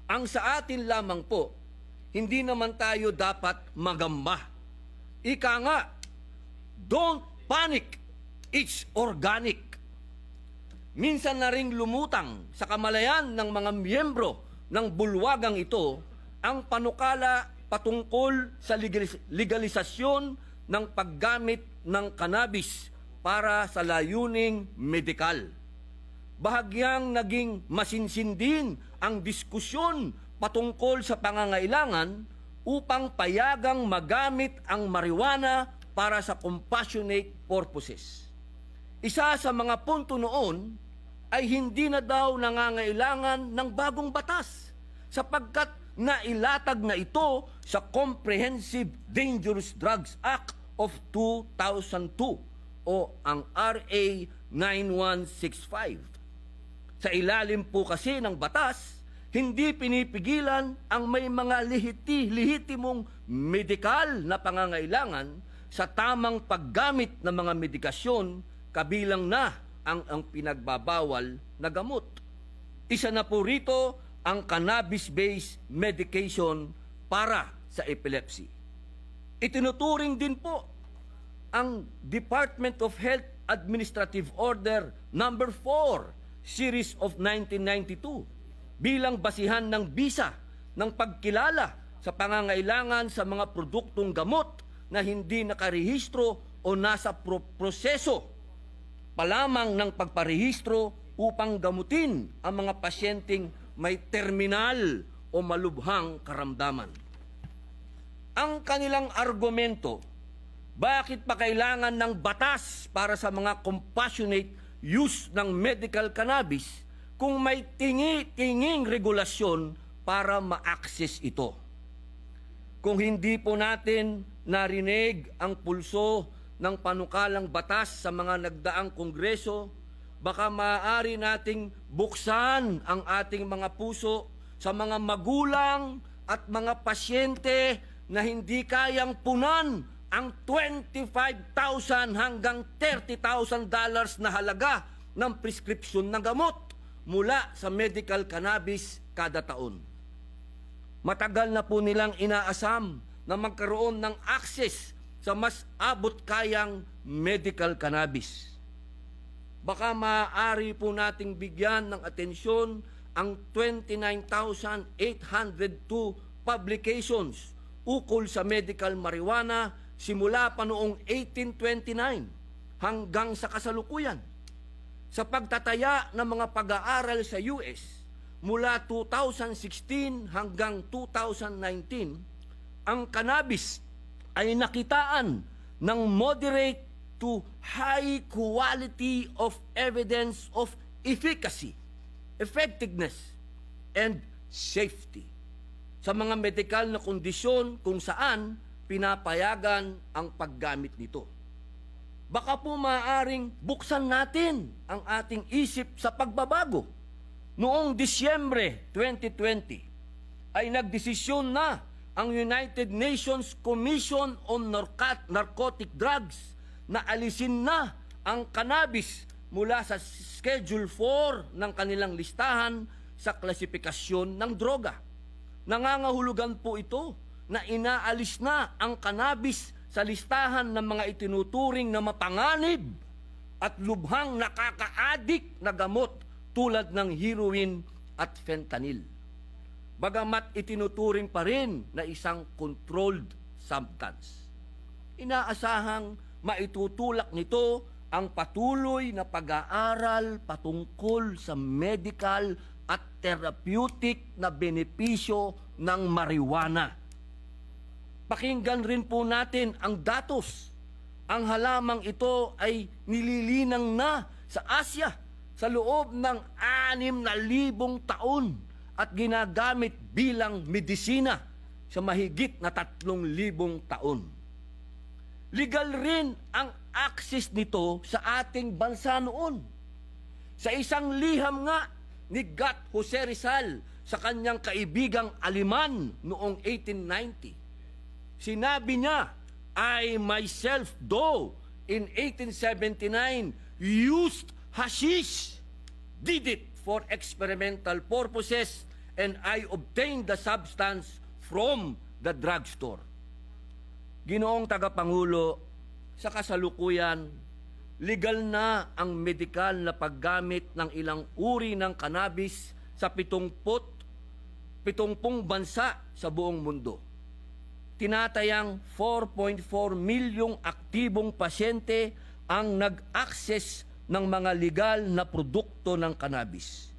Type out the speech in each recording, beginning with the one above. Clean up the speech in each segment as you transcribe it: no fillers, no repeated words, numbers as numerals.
Ang sa atin lamang po, hindi naman tayo dapat magamba. Ika nga, don't panic, it's organic. Minsan na ring lumutang sa kamalayan ng mga miyembro ng bulwagang ito ang panukala patungkol sa legalisasyon ng paggamit ng cannabis para sa layuning medikal. Bahagyang naging masinsindin ang diskusyon patungkol sa pangangailangan upang payagang magamit ang marijuana para sa compassionate purposes. Isa sa mga punto noon ay hindi na daw nangangailangan ng bagong batas sapagkat nailatag na ito sa Comprehensive Dangerous Drugs Act of 2002 o ang RA 9165. Sa ilalim po kasi ng batas, hindi pinipigilan ang may mga lehitimong medikal na pangangailangan sa tamang paggamit ng mga medikasyon kabilang na ang pinagbabawal na gamot. Isa na po rito ang cannabis-based medication para sa epilepsy. Itinuturing din po ang Department of Health Administrative Order Number 4, Series of 1992 bilang basihan ng bisa ng pagkilala sa pangangailangan sa mga produktong gamot na hindi nakarehistro o nasa proseso pa lamang ng pagparehistro upang gamutin ang mga pasyenteng may terminal o malubhang karamdaman. Ang kanilang argumento, bakit pa kailangan ng batas para sa mga compassionate use ng medical cannabis kung may tinging regulasyon para ma-access ito? Kung hindi po natin narinig ang pulso ng panukalang batas sa mga nagdaang kongreso, baka maaari nating buksan ang ating mga puso sa mga magulang at mga pasyente na hindi kayang punan ang $25,000 hanggang $30,000 na halaga ng prescription na gamot mula sa medical cannabis kada taon. Matagal na po nilang inaasam na magkaroon ng access sa mas abot kayang medical cannabis. Baka maaari po nating bigyan ng atensyon ang 29,802 publications ukol sa medical marijuana simula pa noong 1829 hanggang sa kasalukuyan. Sa pagtataya ng mga pag-aaral sa US mula 2016 hanggang 2019, ang cannabis ay nakitaan ng moderate to high quality of evidence of efficacy, effectiveness, and safety sa mga medikal na kondisyon kung saan pinapayagan ang paggamit nito. Baka po maaaring buksan natin ang ating isip sa pagbabago. Noong Disyembre 2020 ay nagdesisyon na ang United Nations Commission on Narcotic Drugs na alisin na ang cannabis mula sa Schedule 4 ng kanilang listahan sa klasifikasyon ng droga. Nangangahulugan po ito na inaalis na ang cannabis sa listahan ng mga itinuturing na mapanganib at lubhang nakaka-addict na gamot tulad ng heroin at fentanyl. Bagamat itinuturing pa rin na isang controlled substance. Inaasahang maitutulak nito ang patuloy na pag-aaral patungkol sa medical at therapeutic na benepisyo ng marijuana. Pakinggan rin po natin ang datos. Ang halamang ito ay nililinang na sa Asya sa loob ng 6,000 taon at ginagamit bilang medisina sa mahigit na 3,000 taon. Legal rin ang access nito sa ating bansa noon. Sa isang liham nga ni Gat Jose Rizal sa kanyang kaibigang Aleman noong 1890, sinabi niya, I myself, though in 1879 used hashish, did it for experimental purposes and I obtained the substance from the drugstore. Ginoong Tagapangulo, sa kasalukuyan, legal na ang medikal na paggamit ng ilang uri ng cannabis sa 70 bansa sa buong mundo. Tinatayang 4.4 milyong aktibong pasyente ang nag-access ng mga legal na produkto ng cannabis.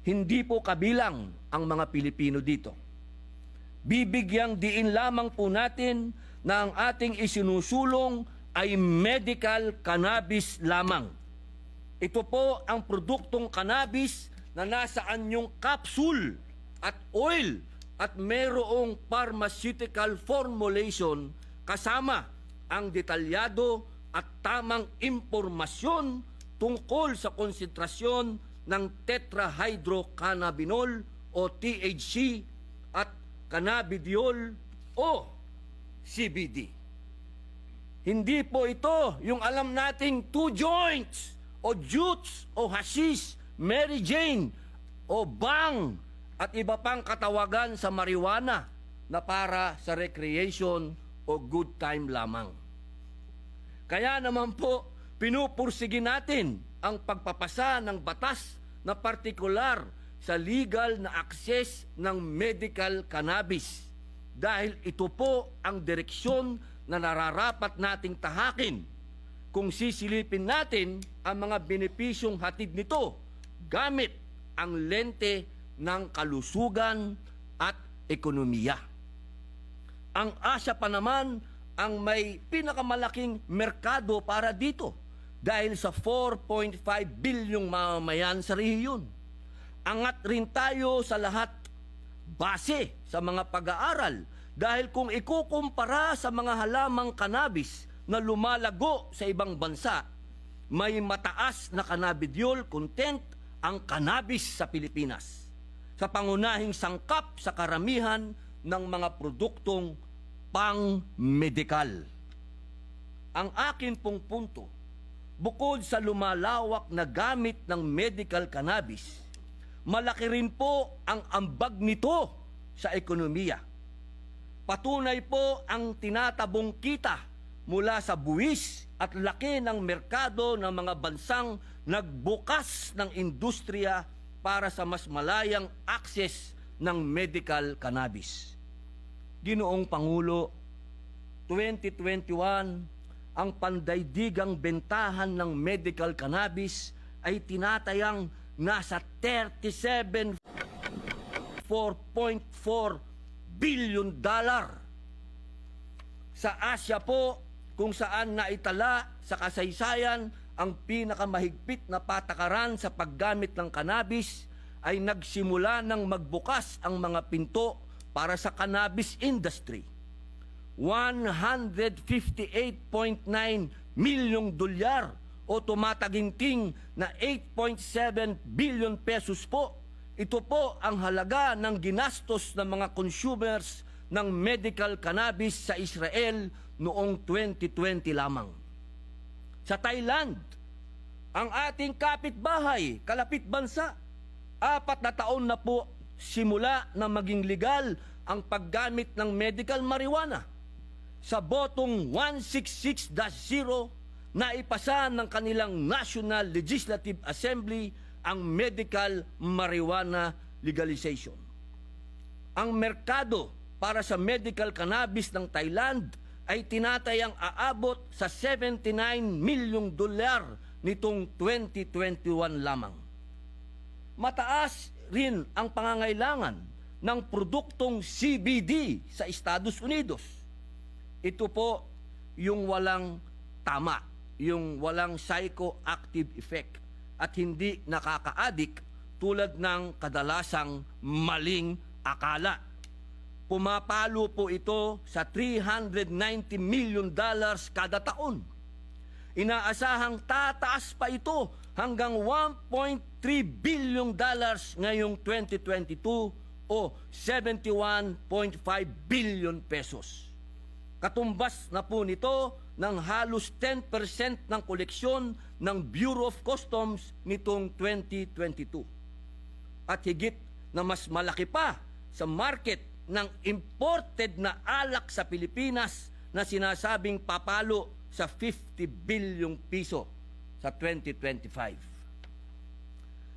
Hindi po kabilang ang mga Pilipino dito. Bibigyang diin lamang po natin na ang ating isinusulong ay medical cannabis lamang. Ito po ang produktong cannabis na nasa anyong capsule at oil at mayroong pharmaceutical formulation kasama ang detalyado at tamang impormasyon tungkol sa konsentrasyon ng tetrahydrocannabinol o THC at cannabidiol o CBD. Hindi po ito yung alam nating 2 joints o jutes o hashish, Mary Jane o bang at iba pang katawagan sa marijuana na para sa recreation o good time lamang. Kaya naman po, pinupursige natin ang pagpapasa ng batas na partikular sa legal na access ng medical cannabis dahil ito po ang direksyon na nararapat nating tahakin kung sisilipin natin ang mga benepisyong hatid nito gamit ang lente ng kalusugan at ekonomiya. Ang Asya pa naman ang may pinakamalaking merkado para dito dahil sa 4.5 bilyong mamamayan sa rehiyon. Angat rin tayo sa lahat base sa mga pag-aaral dahil kung ikukumpara sa mga halamang cannabis na lumalago sa ibang bansa, may mataas na cannabidiol content ang cannabis sa Pilipinas sa pangunahing sangkap sa karamihan ng mga produktong pang-medikal. Ang akin pong punto, bukod sa lumalawak na gamit ng medical cannabis, malaki rin po ang ambag nito sa ekonomiya. Patunay po ang tinatabong kita mula sa buwis at laki ng merkado ng mga bansang nagbukas ng industriya para sa mas malayang access ng medical cannabis. Ginoong Pangulo, 2021, ang pandaigdigang bentahan ng medical cannabis ay tinatayang nasa $37.4 billion. Sa Asya po, kung saan naitala sa kasaysayan ang pinakamahigpit na patakaran sa paggamit ng cannabis, ay nagsimula ng magbukas ang mga pinto para sa cannabis industry. $158.9 milyong o tumataginting na 8.7 billion pesos po. Ito po ang halaga ng ginastos ng mga consumers ng medical cannabis sa Israel noong 2020 lamang. Sa Thailand, ang ating kapitbahay, kalapit bansa, 4 na taon na po simula na maging legal ang paggamit ng medical marijuana. Sa botong 166-0, naipasa ng kanilang National Legislative Assembly ang medical marijuana legalization. Ang merkado para sa medical cannabis ng Thailand ay tinatayang aabot sa $79 milyong nitong 2021 lamang. Mataas rin ang pangangailangan ng produktong CBD sa Estados Unidos. Ito po yung walang tama, yung walang psychoactive effect at hindi nakaka-addict tulad ng kadalasang maling akala. Pumapalo po ito sa $390 million kada taon. Inaasahang tataas pa ito hanggang $1.3 billion ngayong 2022 o 71.5 billion pesos. Katumbas na po nito ng halos 10% ng koleksyon ng Bureau of Customs nitong 2022. At higit na mas malaki pa sa market ng imported na alak sa Pilipinas na sinasabing papalo sa 50 bilyong piso sa 2025.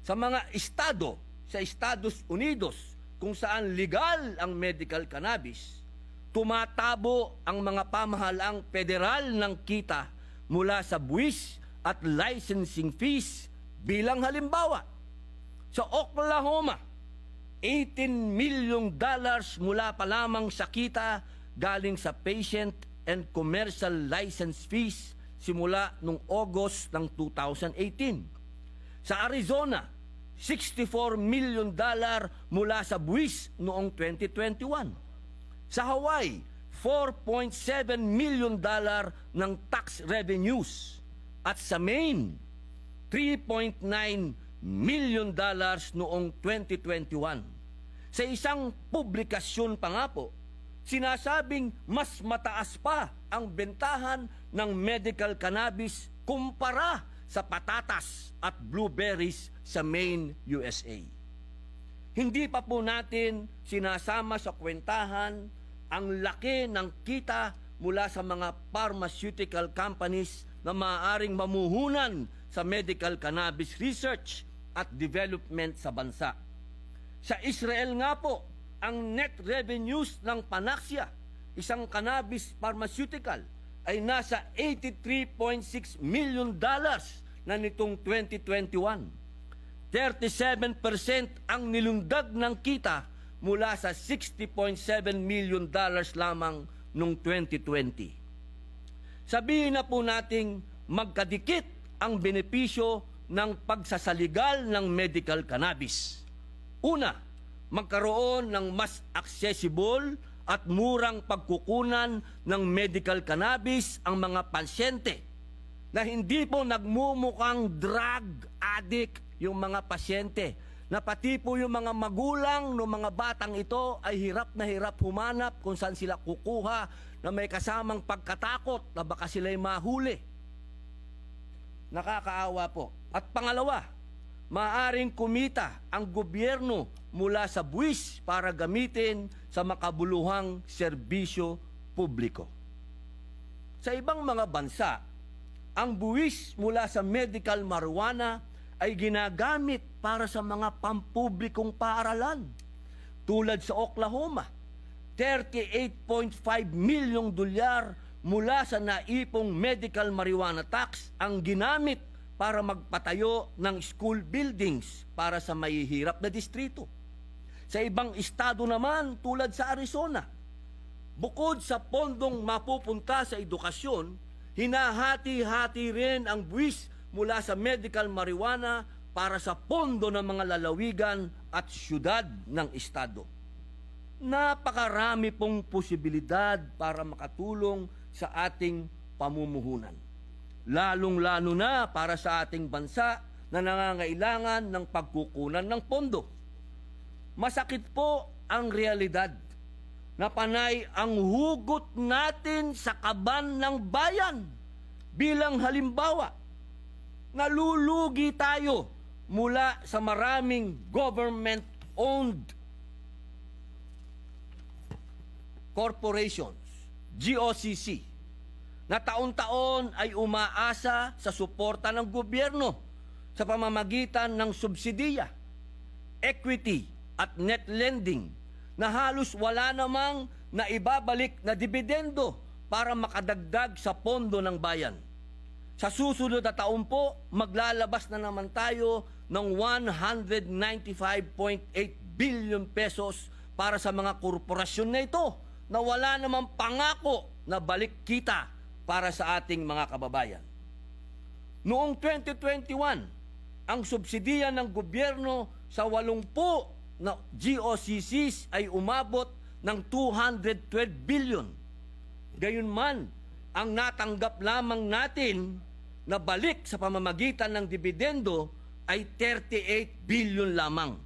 Sa mga estado sa Estados Unidos kung saan legal ang medical cannabis, tumatabo ang mga pamahalaang federal ng kita mula sa buwis at licensing fees. Bilang halimbawa, sa Oklahoma, $18 million mula pa lamang sa kita galing sa patient and commercial license fees simula noong August ng 2018. Sa Arizona, $64 million mula sa buwis noong 2021. Sa Hawaii, $4.7 million ng tax revenues. At sa Maine, $3.9 million noong 2021. Sa isang publikasyon pa nga po, sinasabing mas mataas pa ang bentahan ng medical cannabis kumpara sa patatas at blueberries sa Maine, USA. Hindi pa po natin sinasama sa kwentahan ang laki ng kita mula sa mga pharmaceutical companies na maaaring mamuhunan sa medical cannabis research at development sa bansa. Sa Israel nga po, ang net revenues ng Panaxia, isang cannabis pharmaceutical, ay nasa $83.6 million na nitong 2021. 37% ang nilundag ng kita mula sa $60.7 million lamang noong 2020. Sabihin na po nating magkadikit ang benepisyo ng pagsasaligal ng medical cannabis. Una, magkaroon ng mas accessible at murang pagkukunan ng medical cannabis ang mga pasyente na hindi po nagmumukhang drug addict yung mga pasyente, na pati po yung mga magulang ng mga batang ito ay hirap na hirap humanap kung saan sila kukuha na may kasamang pagkatakot na baka sila'y mahuli. Nakakaawa po. At pangalawa, maaring kumita ang gobyerno mula sa buwis para gamitin sa makabuluhang serbisyo publiko. Sa ibang mga bansa, ang buwis mula sa medical marijuana ay ginagamit para sa mga pampublikong paaralan. Tulad sa Oklahoma, $38.5 milyong mula sa naipong medical marijuana tax ang ginamit para magpatayo ng school buildings para sa mahihirap na distrito. Sa ibang estado naman, tulad sa Arizona, bukod sa pondong mapupunta sa edukasyon, hinahati-hati rin ang buwis mula sa medical marijuana para sa pondo ng mga lalawigan at syudad ng estado. Napakarami pong posibilidad para makatulong sa ating pamumuhunan. Lalong-lalo na para sa ating bansa na nangangailangan ng pagkukunan ng pondo. Masakit po ang realidad na panay ang hugot natin sa kaban ng bayan. Bilang halimbawa, nalulugi tayo mula sa maraming government-owned corporations, GOCC, na taon-taon ay umaasa sa suporta ng gobyerno sa pamamagitan ng subsidiya, equity at net lending na halos wala namang naibabalik na dibidendo para makadagdag sa pondo ng bayan. Sa susunod na taon po, maglalabas na naman tayo ng 195.8 billion pesos para sa mga korporasyon na ito na wala namang pangako na balik kita para sa ating mga kababayan. Noong 2021, ang subsidiya ng gobyerno sa 80 na GOCCs ay umabot ng 212 billion. Gayunman, ang natanggap lamang natin na balik sa pamamagitan ng dibidendo ay 38 billion lamang.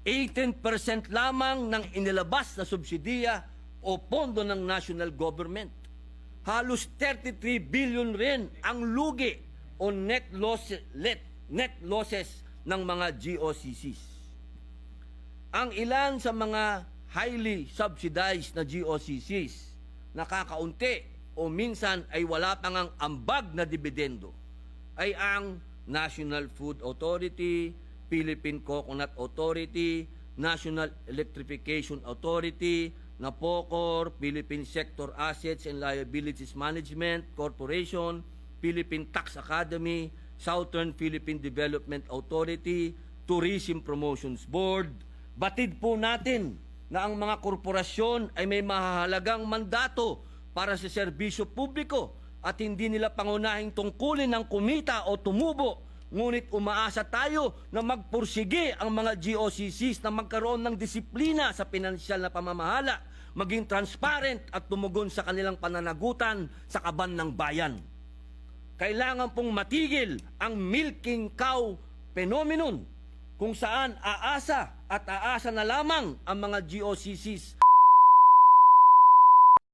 18% lamang ng inilabas na subsidiya o pondo ng national government. Halos 33 billion rin ang lugi o net losses ng mga GOCCs. ang ilan sa mga highly subsidized na GOCCs nakakaunti o minsan ay wala pang ang ambag na dividendo ay ang National Food Authority, Philippine Coconut Authority, National Electrification Authority, NAPOCOR, Philippine Sector Assets and Liabilities Management Corporation, Philippine Tax Academy, Southern Philippine Development Authority, Tourism Promotions Board. Batid po natin na ang mga korporasyon ay may mahalagang mandato para sa serbisyo publiko at hindi nila pangunahing tungkulin ng kumita o tumubo. Ngunit umaasa tayo na magpursige ang mga GOCCs na magkaroon ng disiplina sa pinansyal na pamamahala, maging transparent at tumugon sa kanilang pananagutan sa kaban ng bayan. Kailangan pong matigil ang milking cow phenomenon kung saan aasa at aasa na lamang ang mga GOCCs